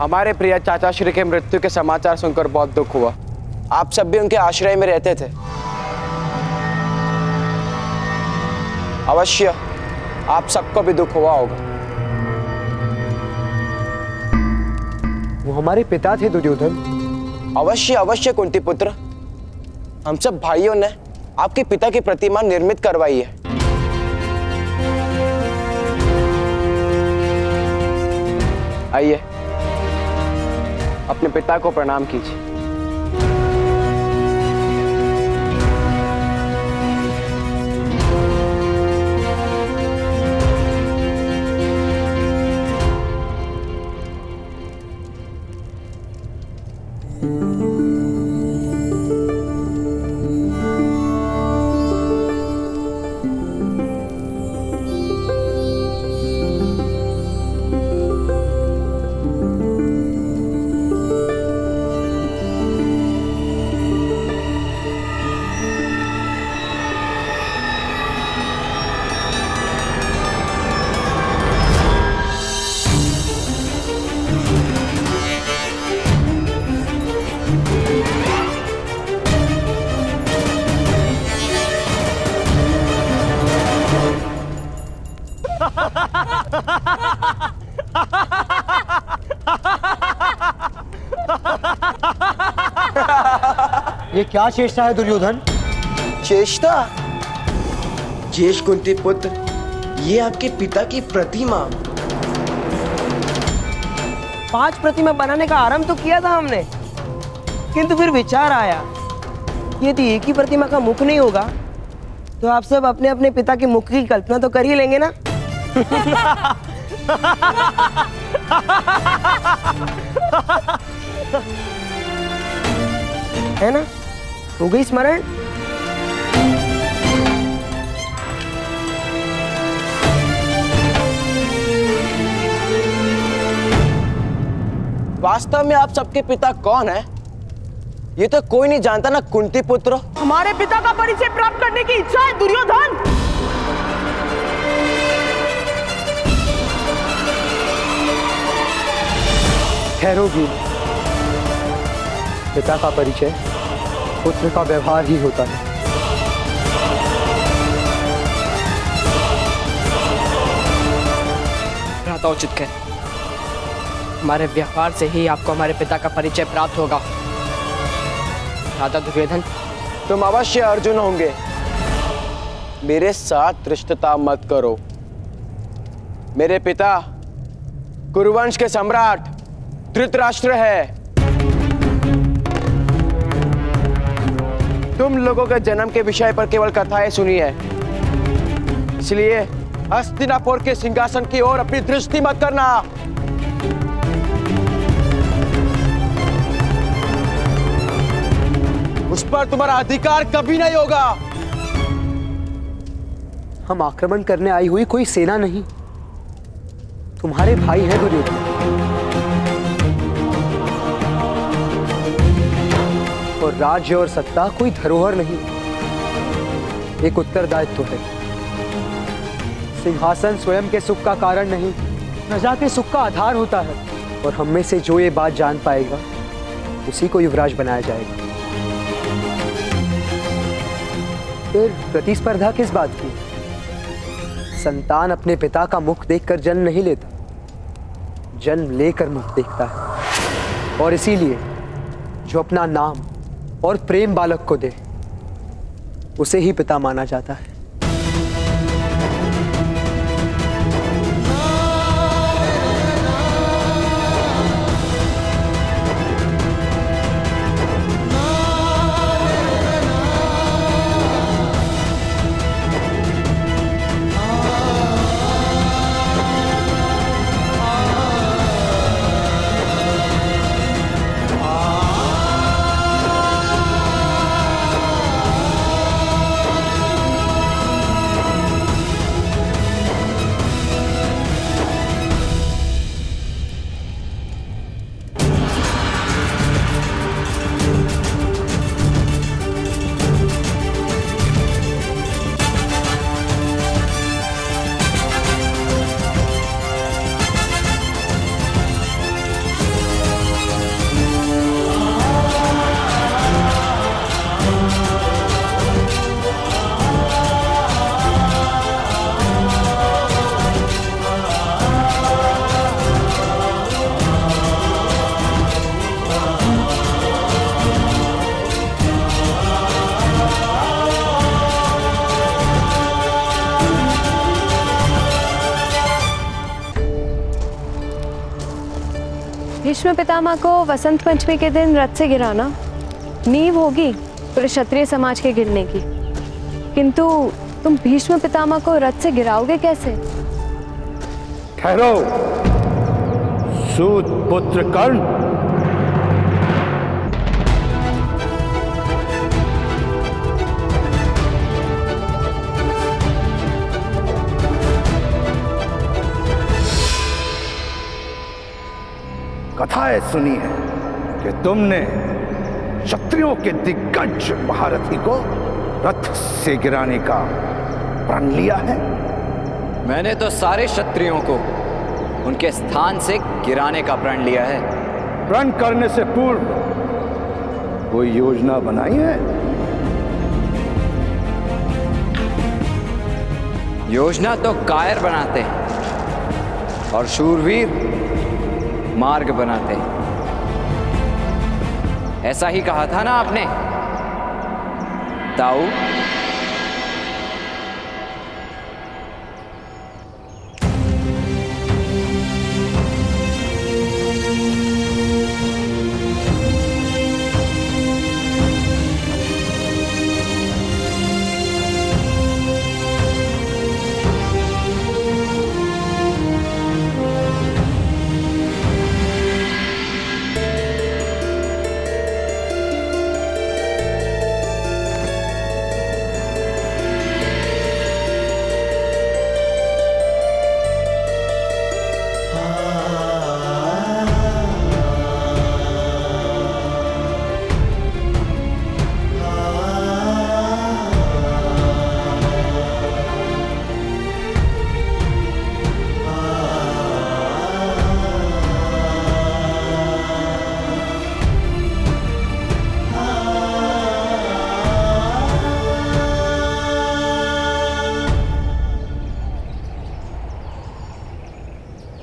हमारे प्रिय चाचा श्री के मृत्यु के समाचार सुनकर बहुत दुख हुआ। आप सब भी उनके आश्रय में रहते थे। अवश्य आप सबको भी दुख हुआ होगा। वो हमारे पिता थे दुर्योधन। अवश्य अवश्य कुंती पुत्र, हम सब भाइयों ने आपके पिता की प्रतिमा निर्मित करवाई है। आइए, अपने पिता को प्रणाम कीजिए। ये क्या चेष्टा है दुर्योधन? चेष्टा? जेश कुंती पुत्र, ये आपके पिता की प्रतिमा। 5 प्रतिमा बनाने का आरंभ तो किया था हमने, किंतु फिर विचार आया यदि एक ही प्रतिमा का मुख नहीं होगा तो आप सब अपने अपने पिता के मुख की कल्पना तो कर ही लेंगे ना। है ना? हो गई स्मरण? वास्तव में आप सबके पिता कौन है? ये तो कोई नहीं जानता ना कुंती पुत्र। हमारे पिता का परिचय प्राप्त करने की इच्छा है दुर्योधन। ठहरोगी। पिता का परिचय पुत्र का व्यवहार ही होता है। भ्राता उचित कह, हमारे व्यवहार से ही आपको हमारे पिता का परिचय प्राप्त होगा। भ्राता दुर्योधन, तुम अवश्य अर्जुन होंगे। मेरे साथ धृष्टता मत करो। मेरे पिता कुरुवंश के सम्राट धृतराष्ट्र है। तुम लोगों के जन्म के विषय पर केवल कथाएं सुनी है, इसलिए हस्तिनापुर के सिंहासन की ओर अपनी दृष्टि मत करना। उस पर तुम्हारा अधिकार कभी नहीं होगा। हम आक्रमण करने आई हुई कोई सेना नहीं, तुम्हारे भाई हैं दुर्योधन। और राज्य और सत्ता कोई धरोहर नहीं, एक उत्तरदायित्व है। सिंहासन स्वयं के सुख का कारण नहीं, प्रजा के सुख का आधार होता है। और हम में से जो ये बात जान पाएगा उसी को युवराज बनाया जाएगा। फिर प्रतिस्पर्धा किस बात की? संतान अपने पिता का मुख देखकर जन्म नहीं लेता, जन्म लेकर मुख देखता है। और इसीलिए जो अपना नाम और प्रेम बालक को दे उसे ही पिता माना जाता है। भीष्म पितामह को वसंत पंचमी के दिन रथ से गिराना नींव होगी पूरे क्षत्रिय समाज के गिरने की, किंतु तुम भीष्म पितामह को रथ से गिराओगे कैसे? ठहरो सूत पुत्र कर्ण। कथाएं सुनी है कि तुमने क्षत्रियों के दिग्गज महारथी को रथ से गिराने का प्रण लिया है। मैंने तो सारे क्षत्रियों को उनके स्थान से गिराने का प्रण लिया है। प्रण करने से पूर्व कोई योजना बनाई है? योजना तो कायर बनाते हैं और शूरवीर मार्ग बनाते हैं। ऐसा ही कहा था ना आपने ताऊ?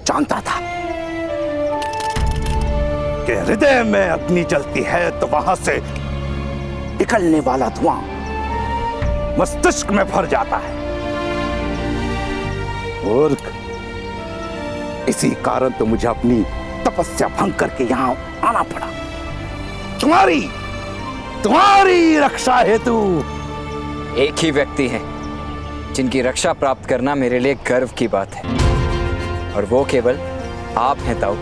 जानता था कि हृदय में अग्नि जलती है तो वहां से निकलने वाला धुआं मस्तिष्क में भर जाता है। मूर्ख, इसी कारण तो मुझे अपनी तपस्या भंग करके यहां आना पड़ा। तुम्हारी रक्षा हेतु। एक ही व्यक्ति है जिनकी रक्षा प्राप्त करना मेरे लिए गर्व की बात है, और वो केवल आप हैं ताऊ।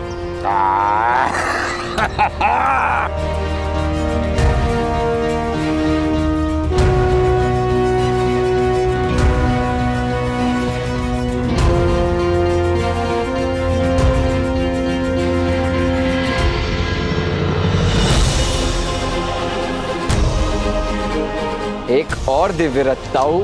एक और दिव्य रथ ताऊ।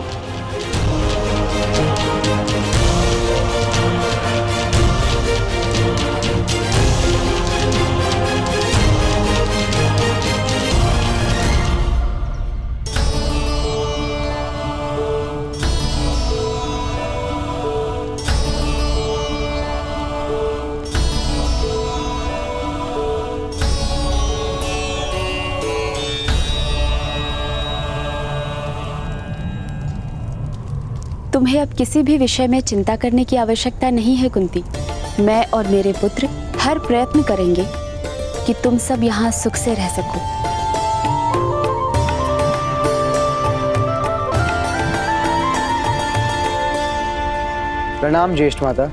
तुम्हें अब किसी भी विषय में चिंता करने की आवश्यकता नहीं है कुंती। मैं और मेरे पुत्र हर प्रयत्न करेंगे कि तुम सब यहाँ सुख से रह सको। प्रणाम ज्येष्ठ माता।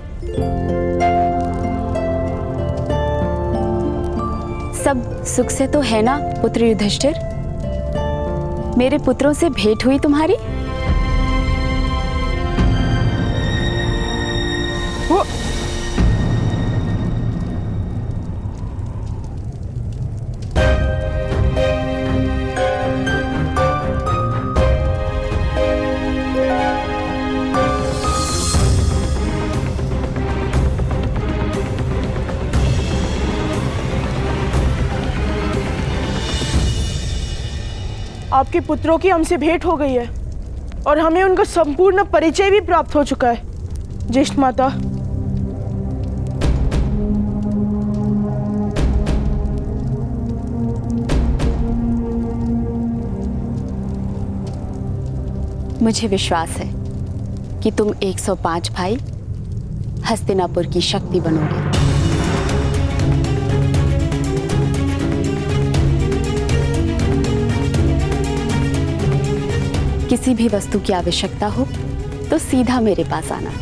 सब सुख से तो है ना पुत्र युधिष्ठिर? मेरे पुत्रों से भेंट हुई तुम्हारी? आपके पुत्रों की हमसे भेंट हो गई है और हमें उनका संपूर्ण परिचय भी प्राप्त हो चुका है ज्येष्ठ माता। मुझे विश्वास है कि तुम 105 भाई हस्तिनापुर की शक्ति बनोगे। किसी भी वस्तु की आवश्यकता हो तो सीधा मेरे पास आना।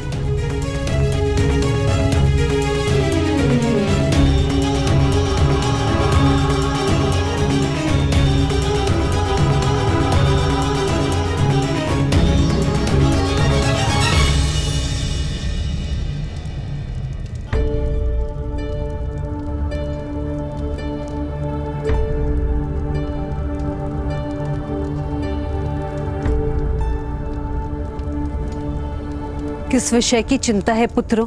किस विषय की चिंता है पुत्रों?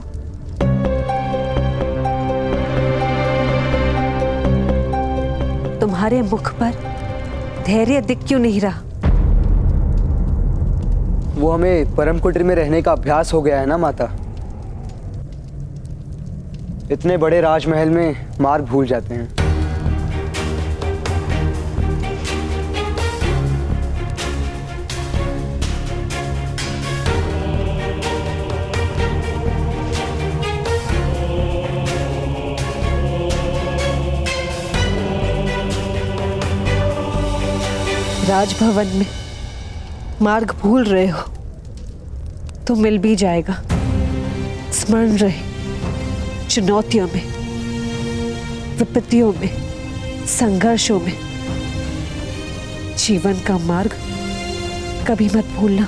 तुम्हारे मुख पर धैर्य दिख क्यों नहीं रहा? वो हमें परम कुटीर में रहने का अभ्यास हो गया है ना माता। इतने बड़े राजमहल में मार्ग भूल जाते हैं। राजभवन में मार्ग भूल रहे हो तो मिल भी जाएगा। स्मरण रहे, चुनौतियों में, विपत्तियों में, संघर्षों में जीवन का मार्ग कभी मत भूलना।